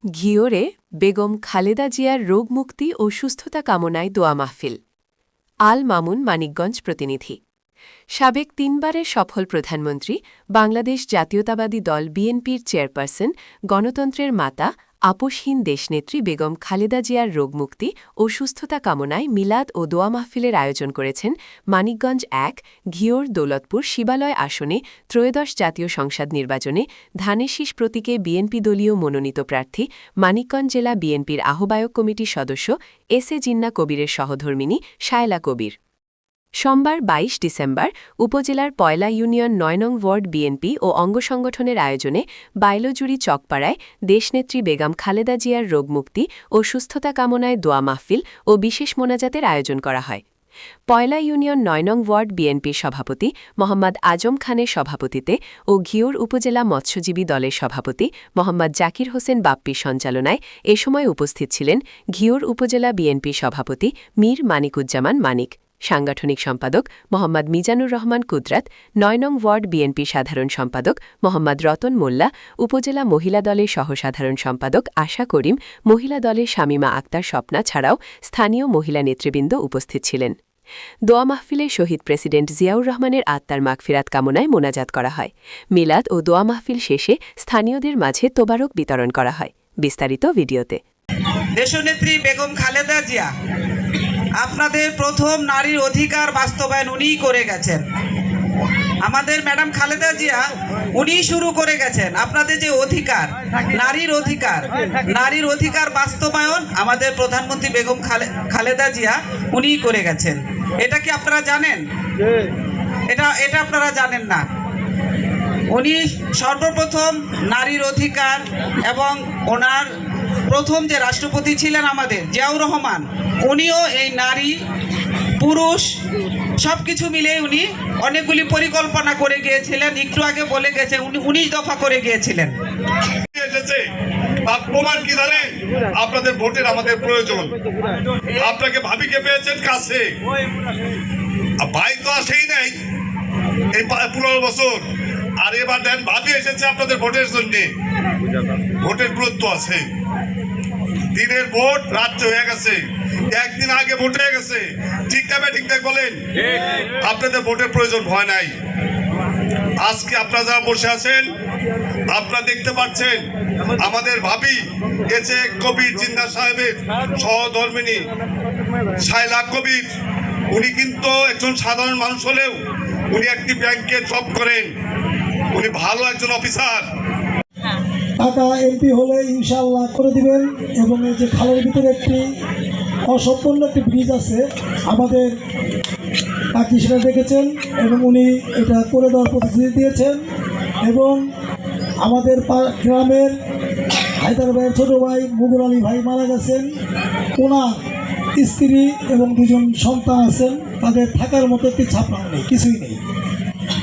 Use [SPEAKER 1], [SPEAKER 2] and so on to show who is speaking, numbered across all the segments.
[SPEAKER 1] ঘিওরে বেগম খালেদা জিয়ার রোগমুক্তি ও সুস্থতা কামনায় দোয়া মাহফিল। আল মামুন, মানিকগঞ্জ প্রতিনিধি। সাবেক তিনবারের সফল প্রধানমন্ত্রী, বাংলাদেশ জাতীয়তাবাদী দল বিএনপির চেয়ারপারসন, গণতন্ত্রের মাতা, আপোষহীন দেশনেত্রী বেগম খালেদা জিয়ার রোগমুক্তি ও সুস্থতা কামনায় মিলাদ ও দোয়া মাহফিলের আয়োজন করেছেন মানিকগঞ্জ ১, ঘিওর দৌলতপুর শিবালয় আসনে ত্রয়োদশ জাতীয় সংসদ নির্বাচনে ধানের শীষ প্রতীকে বিএনপি দলীয় মনোনীত প্রার্থী, মানিকগঞ্জ জেলা বিএনপির আহ্বায়ক কমিটির সদস্য এস এ জিন্না কবিরের সহধর্মিণী শায়লা কবির। সোমবার ২২ ডিসেম্বর উপজেলার পয়লা ইউনিয়ন ৯ নং ওয়ার্ড বিএনপি ও অঙ্গসংগঠনের আয়োজনে বাইলজুড়ি চকপাড়ায় দেশনেত্রী বেগম খালেদা জিয়ার রোগমুক্তি ও সুস্থতা কামনায় দোয়া মাহফিল ও বিশেষ মোনাজাতের আয়োজন করা হয়। পয়লা ইউনিয়ন ৯ নং ওয়ার্ড বিএনপির সভাপতি মোহাম্মদ আজম খানের সভাপতিতে ও ঘিওর উপজেলা মৎস্যজীবী দলের সভাপতি মোহাম্মদ জাকির হোসেন বাপ্পির সঞ্চালনায় এ সময় উপস্থিত ছিলেন ঘিওর উপজেলা বিএনপির সভাপতি মীর মানিকুজ্জামান মানিক, সাংগঠনিক সম্পাদক মোহাম্মদ মিজানুর রহমান কুদরাত, ৯ নং ওয়ার্ড বিএনপি সাধারণ সম্পাদক মোহাম্মদ রতন মোল্লা, উপজেলা মহিলা দলের সহসাধারণ সম্পাদক আশা করিম, মহিলা দলের শামীমা আক্তার স্বপ্না ছাড়াও স্থানীয় মহিলা নেতৃবৃন্দ উপস্থিত ছিলেন। দোয়া মাহফিলে শহীদ প্রেসিডেন্ট জিয়াউর রহমানের আত্মার মাগফিরাত কামনায় মোনাজাত করা হয়। মিলাদ ও দোয়া মাহফিল শেষে স্থানীয়দের মাঝে তোবারক বিতরণ করা হয়। বিস্তারিত ভিডিওতে।
[SPEAKER 2] দেশনেত্রী বেগম খালেদা জিয়া আপনাদের প্রথম নারীর অধিকার বাস্তবায়ন উনিই করে গেছেন। আমাদের ম্যাডাম খালেদা জিয়া উনিই শুরু করে গেছেন। আপনাদের যে অধিকার, নারীর অধিকার বাস্তবায়ন আমাদের প্রধানমন্ত্রী বেগম খালেদা জিয়া উনিই করে গেছেন। এটা কি আপনারা জানেন? এটা আপনারা জানেন না। উনি সর্বপ্রথম নারীর অধিকার এবং ওনার প্রথম যে রাষ্ট্রপতি ছিলেন আমাদের জিয়াউর রহমান, উনিও এই নারী পুরুষ সব কিছু মিলে উনি অনেকগুলি পরিকল্পনা করে গিয়েছিলেন। একটু আগে বলে গেছে উনি ১৯ দফা করে গিয়েছিলেন।
[SPEAKER 3] প্রমাণ কি জানেন? আপনাদের ভোটের আমাদের প্রয়োজন। আপনাকে ভাবিকে পেয়েছেন কাছে, ভাই তো আসেই নাই এই ১৫ বছর, আর এবার দেন ভাবি এসেছে আপনাদের ভোটের জন্য। ভোটের গুরুত্ব আছে। দিনের ভোট রাত্রে হয়ে গেছে, একদিন আগে ভোট হয়ে গেছে। ঠিকঠাক বলেন, আপনাদের ভোটের প্রয়োজন হয় নাই। আজকে আপনারা যারা বসে আছেন, আপনারা দেখতে পাচ্ছেন আমাদের ভাবি এসে কবির জিন্না সাহেবের সহধর্মিণী শায়লা কবির। উনি কিন্তু একজন সাধারণ মানুষ হলেও উনি একটি ব্যাংকে জব করেন। উনি ভালো একজন অফিসার।
[SPEAKER 4] টাকা এমপি হলে ইনশাআল্লাহ করে দিবেন। এবং এই যে খালের ভিতরে একটি অসম্পূর্ণ একটি ব্রিজ আছে, আমাদের কাকি সেটা দেখেছেন এবং উনি এটা করে দেওয়ার প্রতিশ্রুতি দিয়েছেন। এবং আমাদের গ্রামের হায়দার ভাইয়ের ছোটো ভাই মুগুর আলী ভাই মারা গেছেন। ওনার স্ত্রী এবং 2জন সন্তান আছেন, তাদের থাকার মতো একটি ছাপড়া নেই, কিছুই নেই।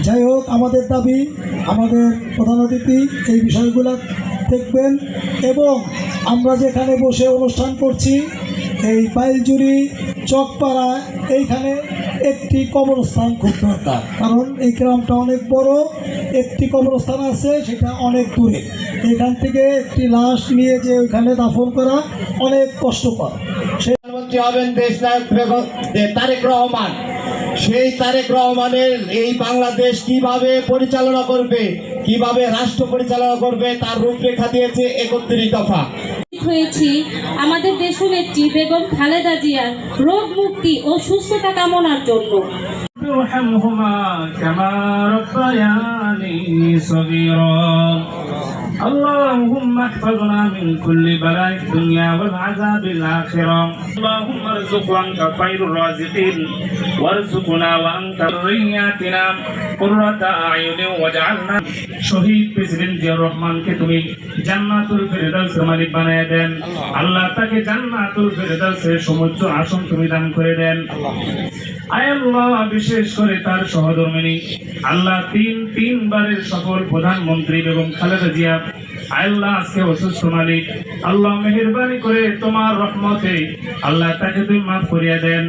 [SPEAKER 4] যাই হোক, আমাদের দাবি আমাদের প্রধান অতিথি এই বিষয়গুলো দেখবেন। এবং আমরা যেখানে বসে অনুষ্ঠান করছি এই বাইলজুড়ি চকপাড়া, এইখানে একটি কবরস্থান খুব দরকার। কারণ এই গ্রামটা অনেক বড়, একটি কবরস্থান আছে সেটা অনেক দূরে। এখান থেকে একটি লাশ নিয়ে যে ওইখানে দাফন করা অনেক কষ্টকর।
[SPEAKER 5] প্রধানমন্ত্রী হবেন দেশনায়ক তারেক রহমান। সেই তারেক রহমানের এই বাংলাদেশ কিভাবে পরিচালনা করবে, কিভাবে রাষ্ট্র পরিচালনা করবে তার রূপরেখা দিয়েছে ৩১ দফা।
[SPEAKER 6] হয়েছি আমাদের দেশনেত্রী বেগম খালেদা জিয়ার রোগ মুক্তি ও সুস্থতা কামনার জন্য।
[SPEAKER 7] اللهم احفظنا من كل بلاء الدنيا والعذاب الآخرة. اللهم ارزقنا أنت خير الرازقين وارزقنا وأنت ذرياتنا قرة أعين واجعلنا শহীদ প্রেসিডেন্ট জিয়াউর রহমানকে তুমি জান্নাতুল ফেরদাউসের মালিক বানিয়ে দেন। আল্লাহ তাকে জান্নাতুল ফেরদাউসের সমুচ্চ আসন তুমি দান করে দেন। আয় আল্লাহ, বিশেষ করে তার সহধর্মিণী আল্লাহ তিনবারের সফল প্রধানমন্ত্রী বেগম খালেদা জিয়া, আল্লাহ আজকে অসুস্থ মালিক, আল্লাহ মেহেরবানি করে তোমার রহমতে আল্লাহ তাকে তুমি মাফ করিয়া দেন।